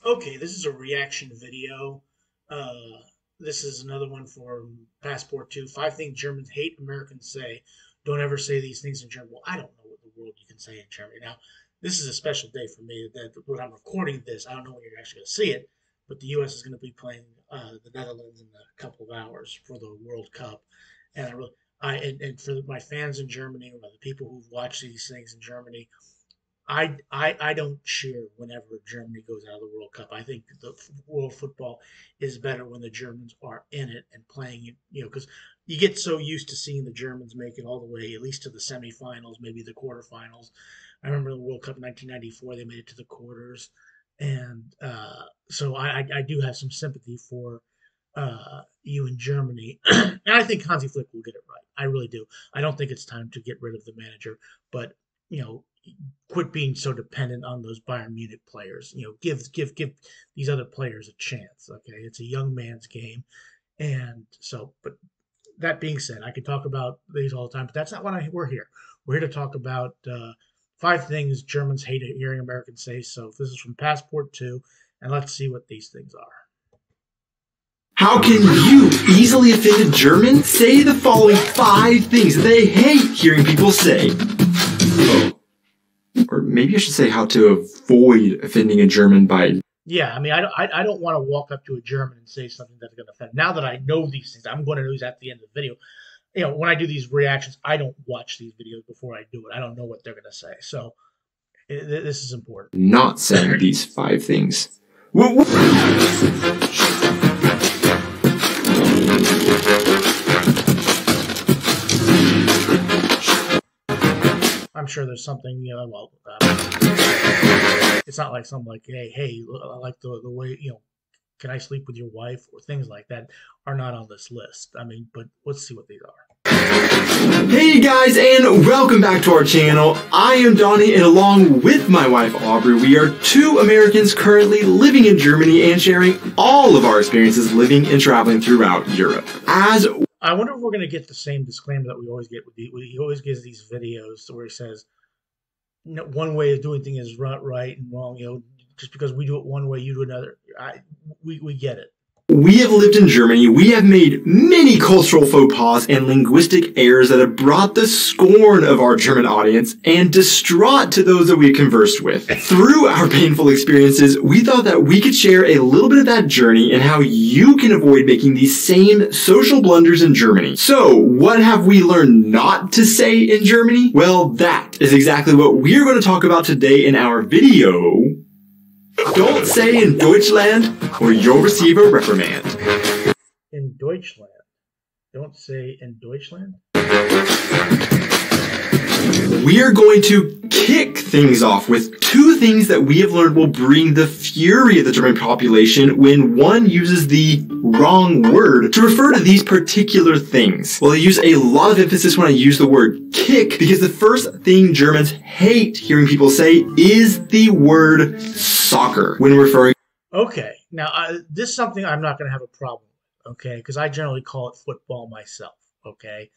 Okay, this is a reaction video. Uh, this is another one for Passport 2. Five things Germans hate Americans say. Don't ever say these things in German. Well, I don't know what in the world you can say in Germany. Now, this is a special day for me. That when I'm recording this, I don't know when you're actually going to see it, but the U.S. is going to be playing the Netherlands in a couple of hours for the World Cup, and and for my fans in Germany, or the people who've watched these things in Germany, I don't cheer whenever Germany goes out of the World Cup. I think the world football is better when the Germans are in it and playing it, because you get so used to seeing the Germans make it all the way, at least to the semifinals, maybe the quarterfinals. I remember the World Cup in 1994, they made it to the quarters. And so I do have some sympathy for you in Germany. And I think Hansi Flick will get it right. I really do. I don't think it's time to get rid of the manager, but you know, quit being so dependent on those Bayern Munich players. Give these other players a chance. Okay, it's a young man's game, and so. But that being said, I could talk about these all the time, but that's not what we're here. We're here to talk about five things Germans hate hearing Americans say. So this is from Passport 2, and let's see what these things are. How can you, easily offended German, say the following five things that they hate hearing people say? Oh. Or maybe I should say how to avoid offending a German by... Yeah, I mean, I don't want to walk up to a German and say something that's going to offend. Now that I know these things, I'm going to know these at the end of the video. When I do these reactions, I don't watch these videos before I do it. I don't know what they're going to say. So this is important. Not saying these five things. I'm sure there's something, it's not like something like, hey, I like the way, can I sleep with your wife, or things like that are not on this list. I mean, but let's see what these are. Hey guys, and welcome back to our channel. I am Donnie, and along with my wife Aubrey, we are two Americans currently living in Germany and sharing all of our experiences living and traveling throughout Europe. I wonder if we're going to get the same disclaimer that we always get he always gives these videos where he says, one way of doing things is right and wrong. Just because we do it one way, you do another. We get it. We have lived in Germany, we have made many cultural faux pas and linguistic errors that have brought the scorn of our German audience and distraught to those that we conversed with. Through our painful experiences, we thought that we could share a little bit of that journey and how you can avoid making these same social blunders in Germany. So, what have we learned not to say in Germany? Well, that is exactly what we're going to talk about today in our video. Don't say in Deutschland, or you'll receive a reprimand. In Deutschland? Don't say in Deutschland? We are going to kick things off with two things that we have learned will bring the fury of the German population when one uses the wrong word to refer to these particular things. Well, I use a lot of emphasis when I use the word kick because the first thing Germans hate hearing people say is the word soccer when referring. Okay, now this is something I'm not going to have a problem with, okay, because I generally call it football myself, okay?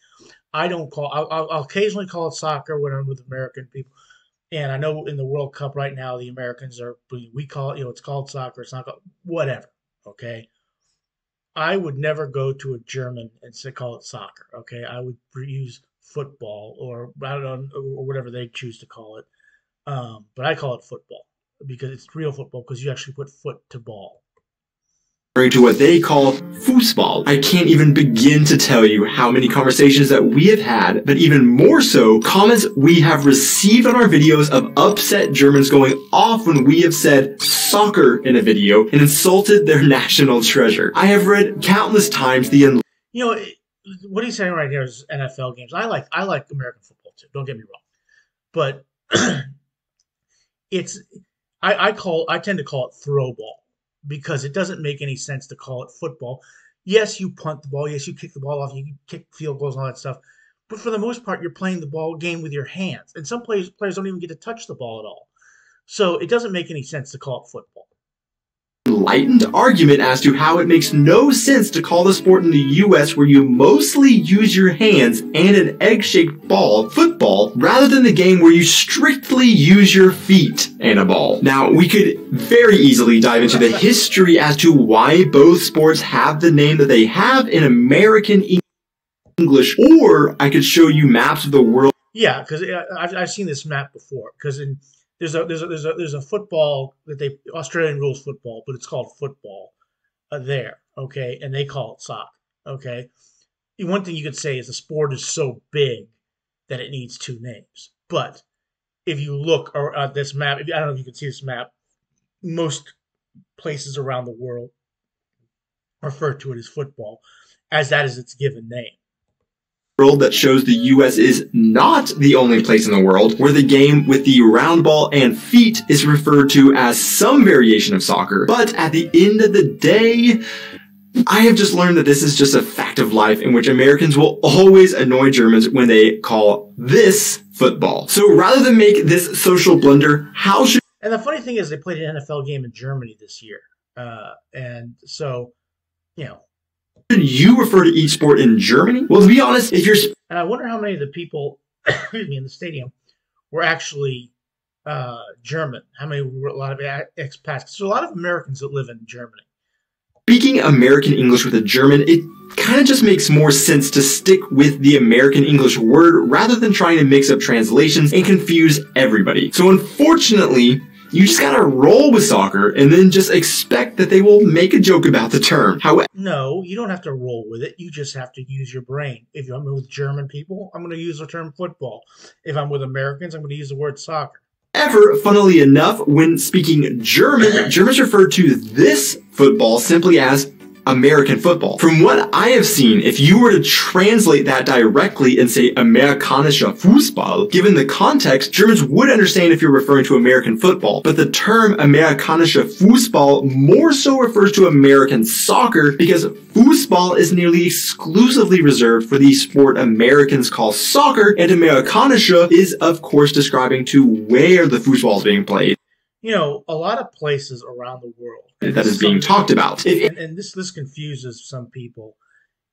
I'll occasionally call it soccer when I'm with American people. And I know in the World Cup right now, the Americans we call it, it's called soccer, it's not called, whatever, okay? I would never go to a German and call it soccer, okay? I would use football or I don't know, or whatever they choose to call it. But I call it football because it's real football because you actually put foot to ball. To what they call Fußball. I can't even begin to tell you how many conversations that we have had, but even more so, comments we have received on our videos of upset Germans going off when we have said soccer in a video and insulted their national treasure. I have read countless times what he's saying right here is NFL games. I like American football too, don't get me wrong. But I tend to call it throw ball, because it doesn't make any sense to call it football. Yes, you punt the ball. Yes, you kick the ball off. You kick field goals and all that stuff. But for the most part, you're playing the ball game with your hands. And some players don't even get to touch the ball at all. So it doesn't make any sense to call it football. enlightened argument as to how it makes no sense to call the sport in the US where you mostly use your hands and an egg-shaped ball football, rather than the game where you strictly use your feet and a ball. Now, we could very easily dive into the history as to why both sports have the name that they have in American English, or I could show you maps of the world. Yeah, because I've seen this map before. Because there's a football that Australian rules football, but it's called football there. Okay, and they call it soccer. Okay, one thing you could say is the sport is so big that it needs two names. But if you look at this map, I don't know if you can see this map, most places around the world refer to it as football, as that is its given name. That shows the US is not the only place in the world where the game with the round ball and feet is referred to as some variation of soccer. But at the end of the day, I have just learned that this is just a fact of life in which Americans will always annoy Germans when they call this football. So rather than make this social blunder, how should... And the funny thing is they played an NFL game in Germany this year. And so, you know, should you refer to each sport in Germany? Well, to be honest, if you're... And I wonder how many of the people in the stadium were actually German. How many were a lot of expats? So a lot of Americans that live in Germany. Speaking American English with a German, it kind of just makes more sense to stick with the American English word rather than trying to mix up translations and confuse everybody. So unfortunately, you just gotta roll with soccer and then just expect that they will make a joke about the term. However, no, you don't have to roll with it. You just have to use your brain. If I'm with German people, I'm going to use the term football. If I'm with Americans, I'm going to use the word soccer. Funnily enough, when speaking German, Germans refer to this football simply as American football. From what I have seen, if you were to translate that directly and say Amerikanischer Fußball, given the context, Germans would understand if you're referring to American football. But the term Amerikanischer Fußball more so refers to American soccer because Fußball is nearly exclusively reserved for the sport Americans call soccer, and Amerikanische is, of course, describing to where the football is being played. You know, a lot of places around the world that is being talked about. And this confuses some people.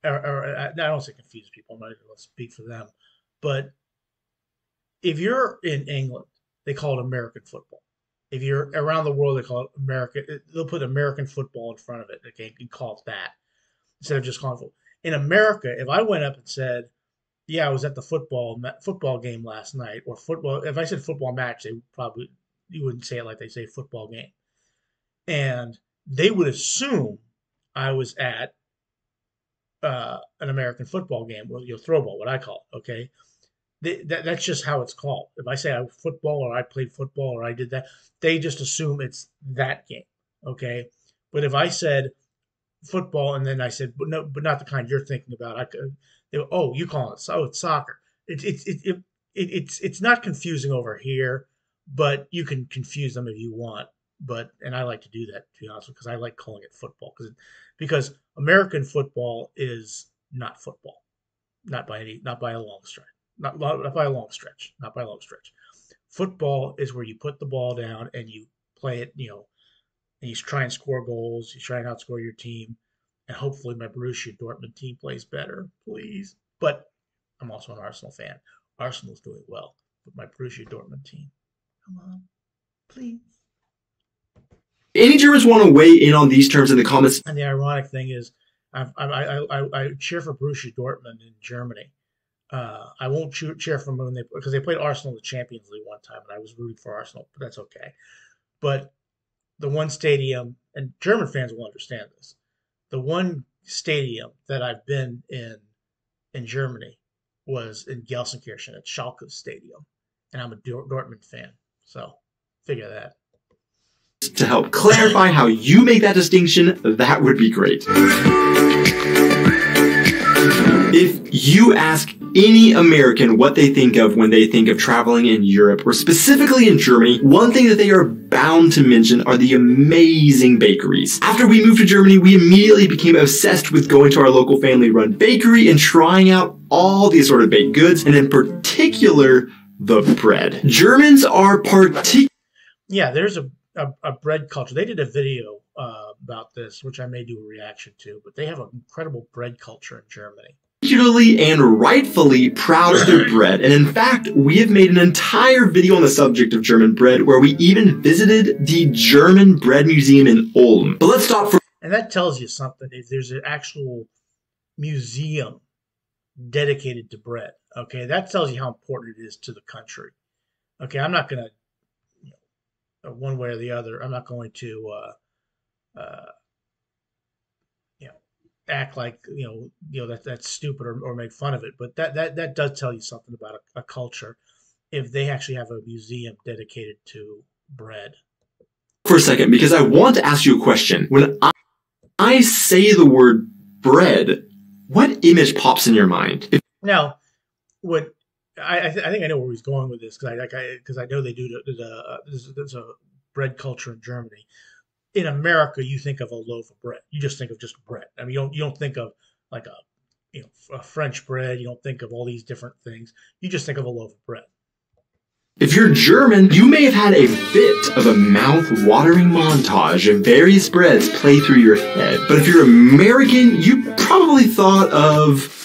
I don't say confuse people. I'm not even going to speak for them. But if you're in England, they call it American football. If you're around the world, they call it American. They'll put American football in front of it. They can call it that instead of just calling it football. In America, if I went up and said, "Yeah, I was at the football game last night," or football, if I said football match, they probably... You wouldn't say it like they say football game. And they would assume I was at an American football game, well, throw ball, what I call it, okay? That's just how it's called. If I say I football or I played football or I did that, they just assume it's that game, okay? But if I said football and then I said, but not the kind you're thinking about, you call it, oh, it's soccer. It's not confusing over here. But you can confuse them if you want. And I like to do that, to be honest, because I like calling it football because American football is not football, not by a long stretch, not by a long stretch. Football is where you put the ball down and you play it, and you try and score goals, you try and outscore your team, and hopefully my Borussia Dortmund team plays better, please. But I'm also an Arsenal fan. Arsenal's doing well, but my Borussia Dortmund team. Come on, please. Any Germans want to weigh in on these terms in the comments? And the ironic thing is, I cheer for Borussia Dortmund in Germany. I won't cheer for them because they played Arsenal in the Champions League one time, and I was rooting for Arsenal, but that's okay. But the one stadium, and German fans will understand this, the one stadium that I've been in Germany was in Gelsenkirchen at Schalke Stadium, and I'm a Dortmund fan. So, figure that. To help clarify how you make that distinction, that would be great. If you ask any American what they think of when they think of traveling in Europe, or specifically in Germany, one thing that they are bound to mention are the amazing bakeries. After we moved to Germany, we immediately became obsessed with going to our local family-run bakery and trying out all the assorted baked goods, and in particular, the bread. Germans are particular. Yeah, there's a bread culture. They did a video about this, which I may do a reaction to, but they have an incredible bread culture in Germany. Particularly and rightfully proud of their bread. And in fact, we have made an entire video on the subject of German bread where we even visited the German Bread Museum in Ulm. But let's stop for... And that tells you something. If there's an actual museum dedicated to bread, okay, that tells you how important it is to the country. Okay, I'm not going to, one way or the other, I'm not going to, act like that's stupid or make fun of it, but that does tell you something about a culture if they actually have a museum dedicated to bread. For a second, because I want to ask you a question. When I say the word bread, what image pops in your mind? Now, what I think I know where he's going with this, because I know they do there's a bread culture in Germany. In America, you think of a loaf of bread. You just think of just bread. I mean, you don't think of like a French bread. You don't think of all these different things. You just think of a loaf of bread. If you're German, you may have had a bit of a mouth-watering montage of various breads play through your head. But if you're American, you probably thought of...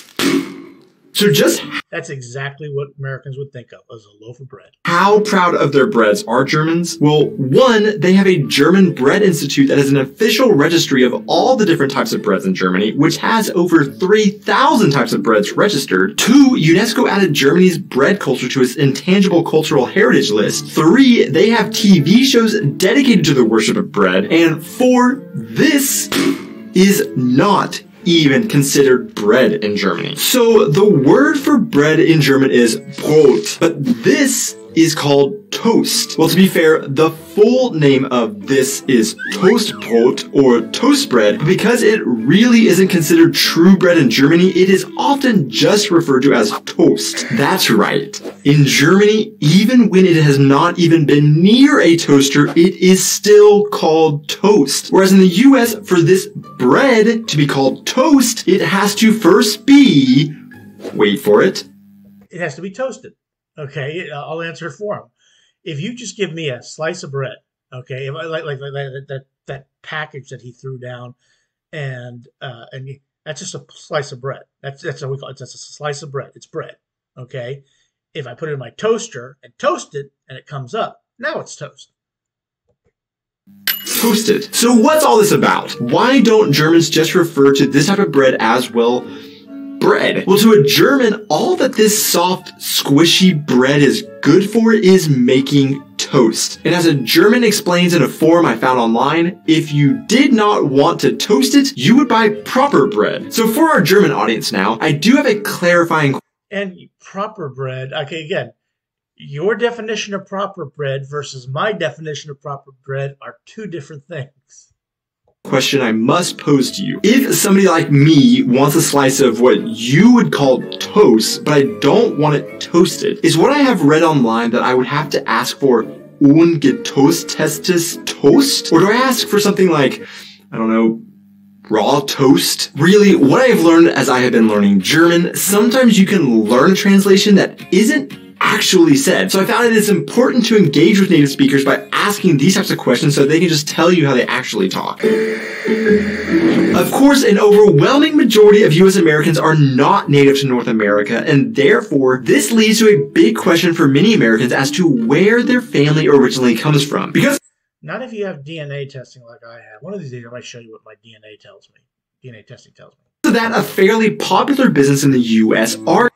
That's exactly what Americans would think of as a loaf of bread. How proud of their breads are Germans? Well, one, they have a German Bread Institute that is an official registry of all the different types of breads in Germany, which has over 3,000 types of breads registered. Two, UNESCO added Germany's bread culture to its intangible cultural heritage list. Three, they have TV shows dedicated to the worship of bread. And four, this is not even considered bread in Germany. So the word for bread in German is Brot, but this is called toast. Well, to be fair, the full name of this is Toastbrot or toast bread, but because it really isn't considered true bread in Germany, it is often just referred to as toast. That's right. In Germany, even when it has not even been near a toaster, it is still called toast. Whereas in the US, for this bread to be called toast, it has to first be, wait for it, it has to be toasted. Okay, I'll answer it for him. If you just give me a slice of bread, okay, if I like that package that he threw down, and that's just a slice of bread. That's what we call it. That's a slice of bread. It's bread. Okay. If I put it in my toaster and toast it, and it comes up, now it's toast. Toasted. So what's all this about? Why don't Germans just refer to this type of bread as, well, bread? Well, to a German, all that this soft, squishy bread is good for is making toast. And as a German explains in a forum I found online, if you did not want to toast it, you would buy proper bread. So for our German audience now, I do have a clarifying question. And proper bread, okay, again, your definition of proper bread versus my definition of proper bread are two different things. Question I must pose to you. If somebody like me wants a slice of what you would call toast, but I don't want it toasted, is what I have read online that I would have to ask for ungetoastetes toast? Or do I ask for something like, I don't know, raw toast? Really, what I have learned as I have been learning German, sometimes you can learn a translation that isn't actually said. So I found it is important to engage with native speakers by asking these types of questions so they can just tell you how they actually talk. Of course, an overwhelming majority of US Americans are not native to North America, and therefore, this leads to a big question for many Americans as to where their family originally comes from. Because not if you have DNA testing like I have. One of these days I might show you what my DNA tells me. DNA testing tells me. That a fairly popular business in the US are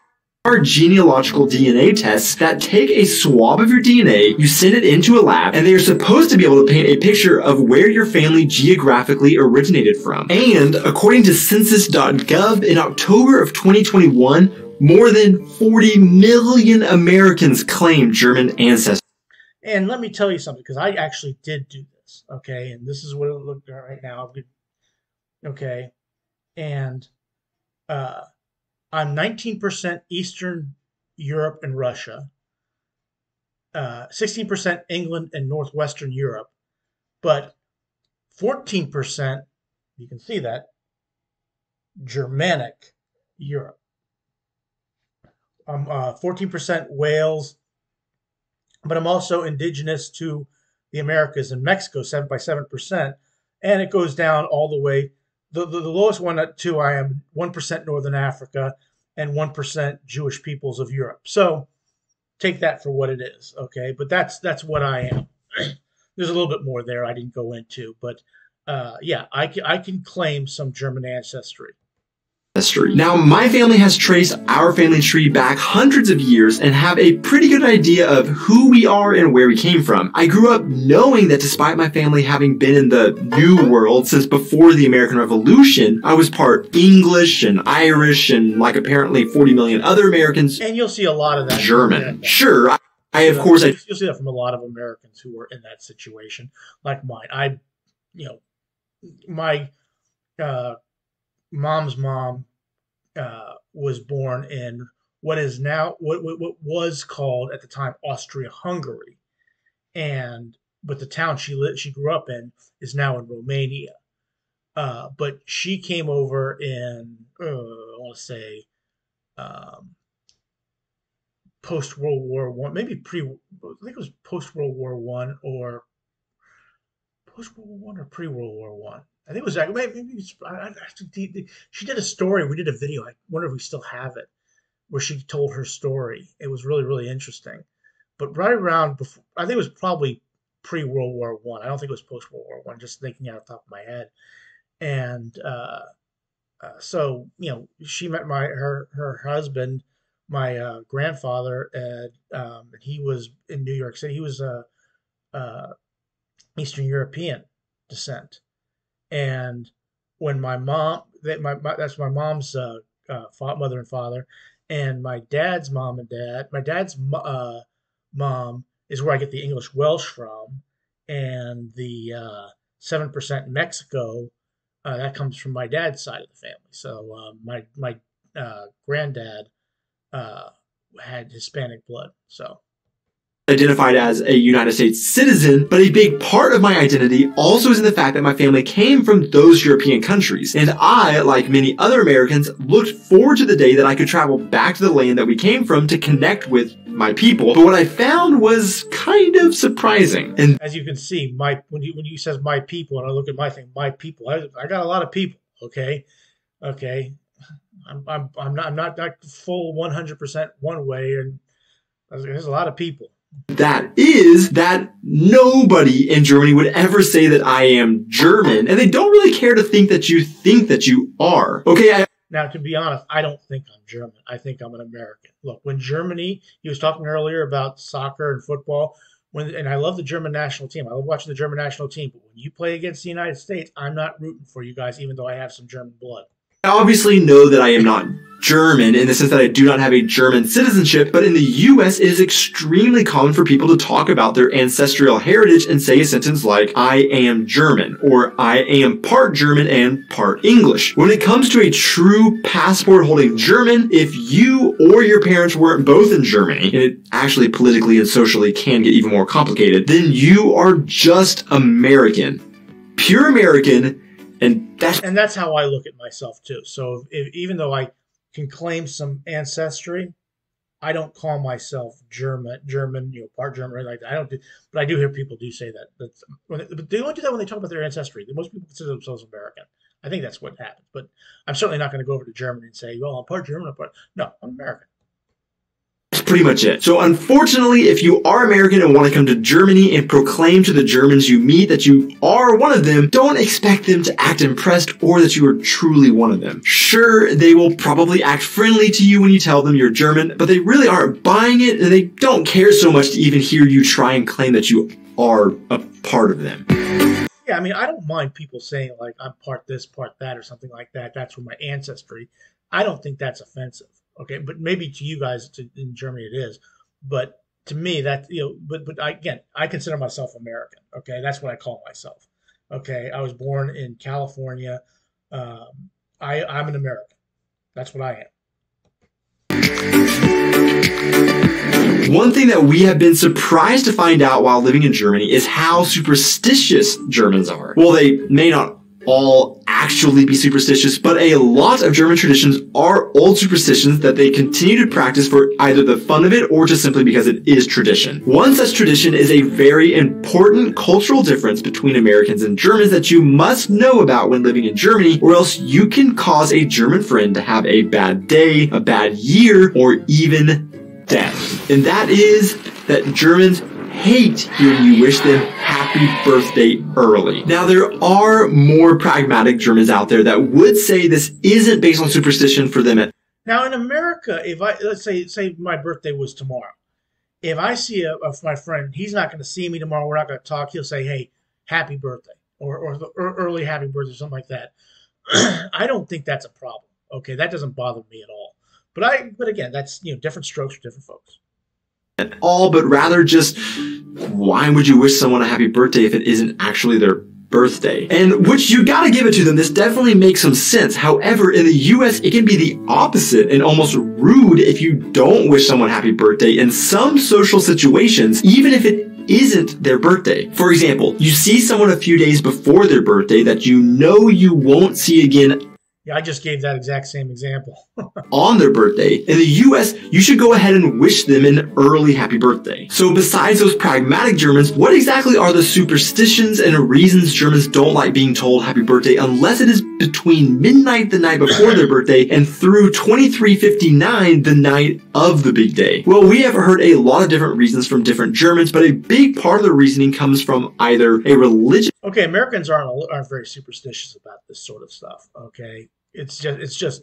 genealogical DNA tests that take a swab of your DNA, you send it into a lab, and they are supposed to be able to paint a picture of where your family geographically originated from. And according to Census.gov, in October of 2021, more than 40 million Americans claim German ancestry. And let me tell you something, because I actually did do this, okay? And this is what it looked like right now. Okay, and I'm 19% Eastern Europe and Russia, 16% England and Northwestern Europe, but 14%, you can see that, Germanic Europe. 14% Wales, but I'm also indigenous to the Americas and Mexico, 7%, and it goes down all the way. The lowest one at 2, I am 1% Northern Africa and 1% Jewish peoples of Europe. So take that for what it is, okay? But that's what I am. There's a little bit more there I didn't go into, but yeah, I can claim some German ancestry. Now, my family has traced our family tree back hundreds of years and have a pretty good idea of who we are and where we came from. I grew up knowing that despite my family having been in the New World since before the American Revolution, I was part English and Irish and, like apparently 40 million other Americans, and you'll see a lot of that. German. Sure, you'll see that from a lot of Americans who were in that situation, like mine. My mom's mom was born in what is now what was called at the time Austria-Hungary, but the town she grew up in is now in Romania. But she came over in I want to say post World War One, maybe I think it was post World War One or post World War One or pre World War One. I think it was maybe she did a story. We did a video. I wonder if we still have it, where she told her story. It was really, really interesting. But right around before, I think it was probably pre World War One. I don't think it was post World War One. Just thinking out of the top of my head. And so she met her husband, my grandfather, and he was in New York City. He was Eastern European descent. And when my mom, that's my mom's mother and father, and my dad's mom and dad, my dad's mom is where I get the English Welsh from, and the 7% Mexico, that comes from my dad's side of the family. So my granddad had Hispanic blood, so. Identified as a United States citizen, but a big part of my identity also is in the fact that my family came from those European countries. And I, like many other Americans, looked forward to the day that I could travel back to the land that we came from to connect with my people. But what I found was kind of surprising. And as you can see, when you says my people, and I look at my thing, my people, I got a lot of people. Okay. I'm not full 100% one way, and there's a lot of people. That is that nobody in Germany would ever say that I am German, and they don't really care to think that you are. Okay, now, to be honest, I don't think I'm German. I think I'm an American. Look, when Germany, he was talking earlier about soccer and football, and I love the German national team. I love watching the German national team, but when you play against the United States, I'm not rooting for you guys, even though I have some German blood. I obviously know that I am not German in the sense that I do not have a German citizenship, but in the US it is extremely common for people to talk about their ancestral heritage and say a sentence like, I am German, or I am part German and part English. When it comes to a true passport-holding German, if you or your parents weren't both in Germany, and it actually politically and socially can get even more complicated, then you are just American. Pure American. And that's how I look at myself too. So even though I can claim some ancestry, I don't call myself German, part German, like that. I don't do, but I do hear people do say that. But they only do that when they talk about their ancestry. Most people consider themselves American. I think that's what happens. But I'm certainly not going to go over to Germany and say, well, I'm part German, no, I'm American. That's pretty much it. So unfortunately, if you are American and want to come to Germany and proclaim to the Germans you meet that you are one of them, don't expect them to act impressed or that you are truly one of them. Sure, they will probably act friendly to you when you tell them you're German, but they really aren't buying it, and they don't care so much to even hear you try and claim that you are a part of them. Yeah, I mean, I don't mind people saying, like, I'm part this, part that, or something like that. That's from my ancestry. I don't think that's offensive. Okay, but maybe to you guys in Germany it is, but to me that but I consider myself American. Okay, that's what I call myself. Okay, I was born in California. I'm an American. That's what I am. One thing that we have been surprised to find out while living in Germany is how superstitious Germans are. Well, they may not all actually be superstitious, but a lot of German traditions are old superstitions that they continue to practice for either the fun of it or just simply because it is tradition. One such tradition is a very important cultural difference between Americans and Germans that you must know about when living in Germany, or else you can cause a German friend to have a bad day, a bad year, or even death. And that is that Germans hate hearing you wish them happy birthday early. Now, there are more pragmatic Germans out there that would say this isn't based on superstition for them. Now, in America, if let's say my birthday was tomorrow, if I see my friend, he's not going to see me tomorrow. We're not going to talk. He'll say, "Hey, happy birthday," or early happy birthday, something like that. I don't think that's a problem. Okay, that doesn't bother me at all. But again, that's different strokes for different folks. At all, but rather just why would you wish someone a happy birthday if it isn't actually their birthday? And which you gotta give it to them, this definitely makes some sense. However, in the US, it can be the opposite and almost rude if you don't wish someone happy birthday in some social situations, even if it isn't their birthday. For example, you see someone a few days before their birthday that you know you won't see again. Yeah, I just gave that exact same example. On their birthday. In the US, you should go ahead and wish them an early happy birthday. So besides those pragmatic Germans, what exactly are the superstitions and reasons Germans don't like being told happy birthday unless it is between midnight the night before their birthday and through 23:59 the night of the big day? Well, we have heard a lot of different reasons from different Germans, but a big part of the reasoning comes from either a religion. Okay, Americans aren't very superstitious about this sort of stuff. Okay, it's just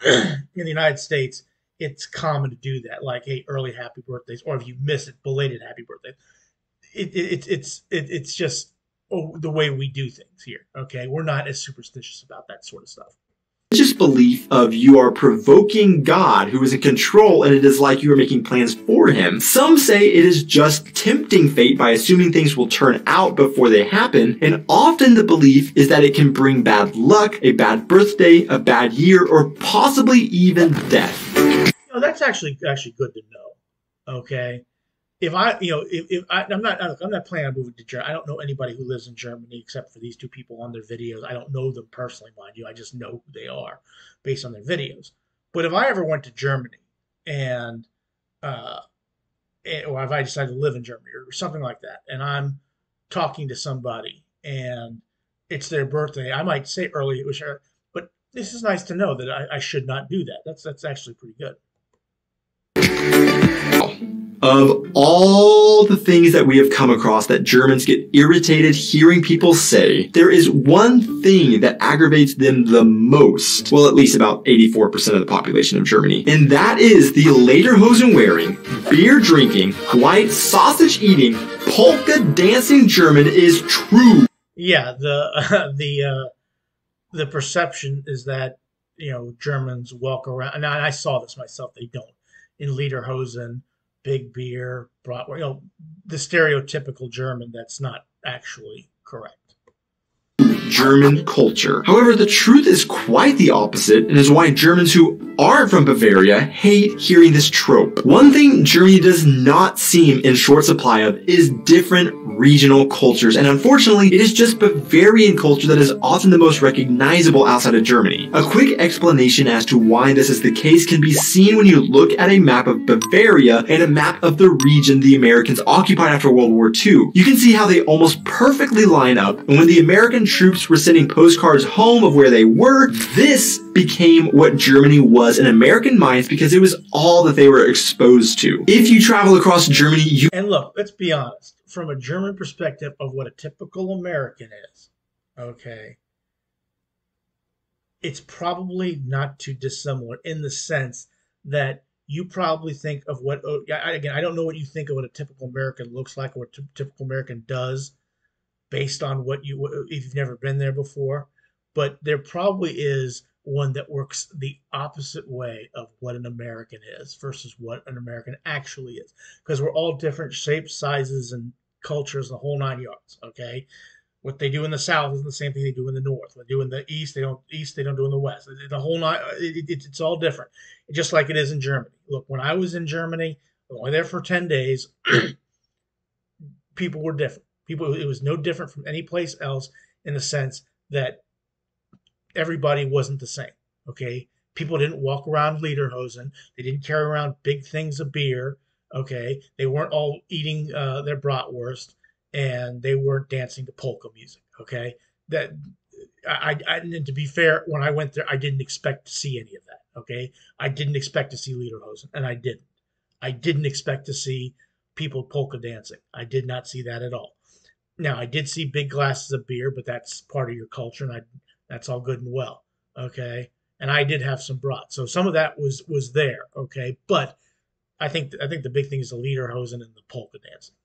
in the United States, it's common to do that. Like, hey, early happy birthdays, or if you miss it, belated happy birthday. It's just the way we do things here. Okay, we're not as superstitious about that sort of stuff. Religious belief of you are provoking God who is in control and it is like you are making plans for him. Some say it is just tempting fate by assuming things will turn out before they happen, and often the belief is that it can bring bad luck, a bad birthday, a bad year, or possibly even death. That's actually good to know. Okay, if I'm not planning on moving to Germany. I don't know anybody who lives in Germany except for these two people on their videos. I don't know them personally, mind you. I just know who they are based on their videos. But if I ever went to Germany or if I decided to live in Germany or something like that, and I'm talking to somebody and it's their birthday, I might say early, but this is nice to know that I should not do that. That's actually pretty good. Of all the things that we have come across that Germans get irritated hearing people say, there is one thing that aggravates them the most. Well, at least about 84% of the population of Germany. And that is the lederhosen wearing, beer drinking, white sausage eating, polka dancing German is true. Yeah, the perception is that Germans walk around, and I saw this myself. They don't in lederhosen, big beer, bratwurst, the stereotypical German that's not actually correct. German culture. However, the truth is quite the opposite, and is why Germans who aren't from Bavaria hate hearing this trope. One thing Germany does not seem in short supply of is different regional cultures, and unfortunately, it is just Bavarian culture that is often the most recognizable outside of Germany. A quick explanation as to why this is the case can be seen when you look at a map of Bavaria and a map of the region the Americans occupied after World War II. You can see how they almost perfectly line up, and when the American troops were sending postcards home of where they were, this became what Germany was in American minds because it was all that they were exposed to. If you travel across Germany, And look, let's be honest, from a German perspective of what a typical American is, okay, it's probably not too dissimilar in the sense that you probably think of what, again, I don't know what you think of what a typical American looks like or what a typical American does based on if you've never been there before, but there probably is one that works the opposite way of what an American is versus what an American actually is, because we're all different shapes, sizes, and cultures, the whole 9 yards. Okay, what they do in the South isn't the same thing they do in the North. What they do in the East, they don't do in the West. The whole nine, it's all different, just like it is in Germany. Look, when I was in Germany, I was only there for 10 days. People were different. It was no different from any place else in the sense that everybody wasn't the same. Okay, people didn't walk around lederhosen. They didn't carry around big things of beer. Okay, they weren't all eating their bratwurst, and they weren't dancing to polka music. Okay, that and to be fair, when I went there, I didn't expect to see any of that. Okay, I didn't expect to see lederhosen, and I didn't. I didn't expect to see people polka dancing. I did not see that at all. Now, I did see big glasses of beer, but that's part of your culture, and that's all good and well. Okay, and I did have some brat, so some of that was there. Okay, but I think the big thing is the lederhosen and the polka dancing.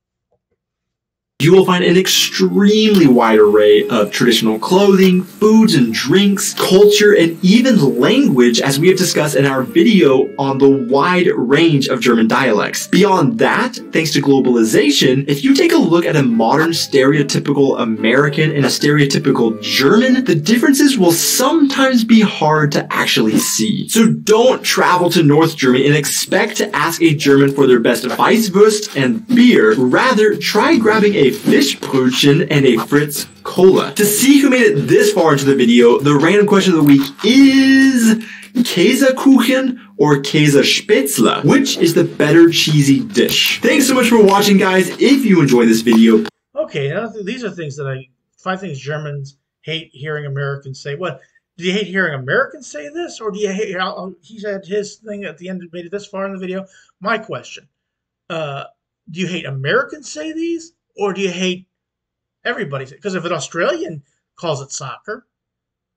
You will find an extremely wide array of traditional clothing, foods and drinks, culture, and even language, as we have discussed in our video on the wide range of German dialects. Beyond that, thanks to globalization, if you take a look at a modern stereotypical American and a stereotypical German, the differences will sometimes be hard to actually see. So don't travel to North Germany and expect to ask a German for their best Weisswurst and beer. Rather, try grabbing a Fischbrötchen and a Fritz Cola. To see who made it this far into the video, the random question of the week is Käsekuchen or Käsespätzle? Which is the better cheesy dish? Thanks so much for watching, guys. If you enjoyed this video, okay, now these are things that 5 things Germans hate hearing Americans say. What, do you hate hearing Americans say this, or do you hate? He said his thing at the end, made it this far in the video. My question: do you hate Americans say these, or do you hate everybody? Because if an Australian calls it soccer,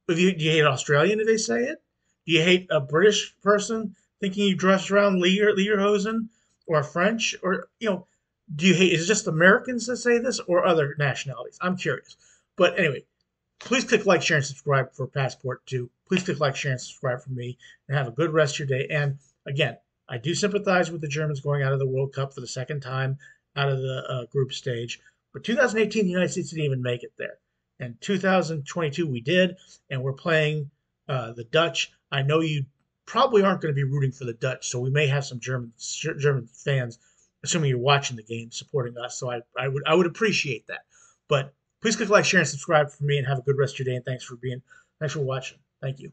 do you hate an Australian if they say it? Do you hate a British person thinking you dress around lederhosen, or a French, or do you hate? Is it just Americans that say this, or other nationalities? I'm curious. But anyway, please click like, share, and subscribe for Passport 2. Please click like, share, and subscribe for me, and have a good rest of your day. And again, I do sympathize with the Germans going out of the World Cup for the second time out of the group stage. But 2018, the United States didn't even make it there. And 2022, we did, and we're playing the Dutch. I know you probably aren't going to be rooting for the Dutch, so we may have some German fans, assuming you're watching the game, supporting us. So I would appreciate that. But please click like, share, and subscribe for me, and have a good rest of your day. And thanks for watching. Thank you.